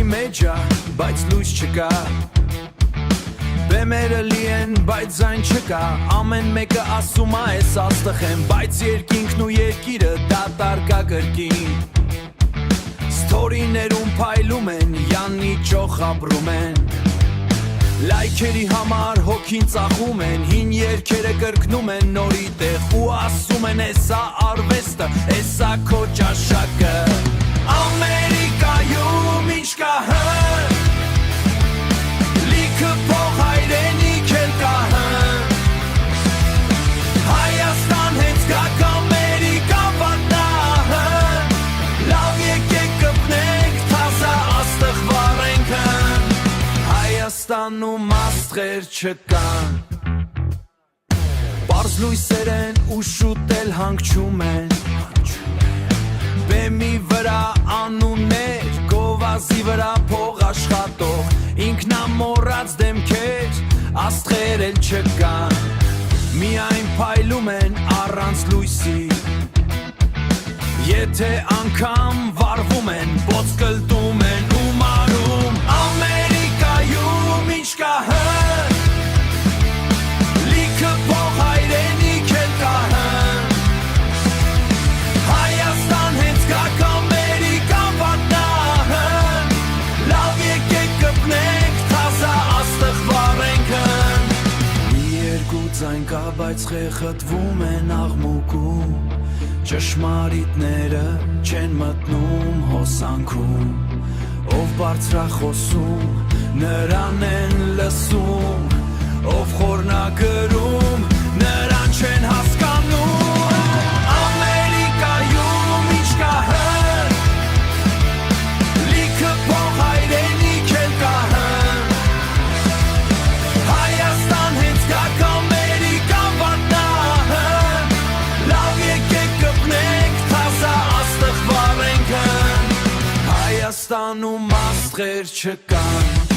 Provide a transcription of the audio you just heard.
մեջ է, բայց լույս չկա Բեմերը լի են, բայց ձայն չկա Ամեն մեկը ասում է ես աստղ եմ Բայց երկինքն ու երկիրը դատարկ է կրկին Ստորիներում փայլում են, յաննի ճոխ ապրում են Լայքերի համար հոգին ծախում են Հին երկերը կրկնում են նորի տեղ Ու ասում են էսա արվեստը, էսա քո ճաշակը Ամերիկայում ինչ կա հն Լիքը փող հայրենիք էլ կա հն Հայաստան հենց գաք Ամերիկան վատնա հն Լավ եկեք կպնենք, թազա աստղ վառենք հն Հայաստանում աստղեր չկան Պարզ լույսեր են ու շուտ էլ հանգչում են Բեմի վրա անուններ, գովազի վրա փող աշխատող Ինքնամոռաց դեմքեր, աստղեր էլ չկան Միայն փայլում են առանց լույսի Եթե անգամ վառվում են, ոտք կլտում են ու մարում Ամերիկայում ինչ կա հն Լիքը փող հայրենիք էլ կա հն Հայաստան հենց գաք Ամերիկան վատնա հն Լավ եկեք կպնենք, թազա աստղ վառենք հն Մի երկու ձայն կա, բայց խեղդվում են աղմուկում Ճշմարիտները չեն մտնում հոսանքում Ով բարձր է խոսում, նրան են լսում Ով խորն է գրում, նրան չեն հասկանում Ամերիկայում ինչ կա հն Լիքը փող հայրենիք էլ կա հն Հայաստան հենց գաք Ամերիկան վատնա հն Լավ եկեք կպնենք, թազա աստղ վառենք հն Հայաստանում աստղեր չկան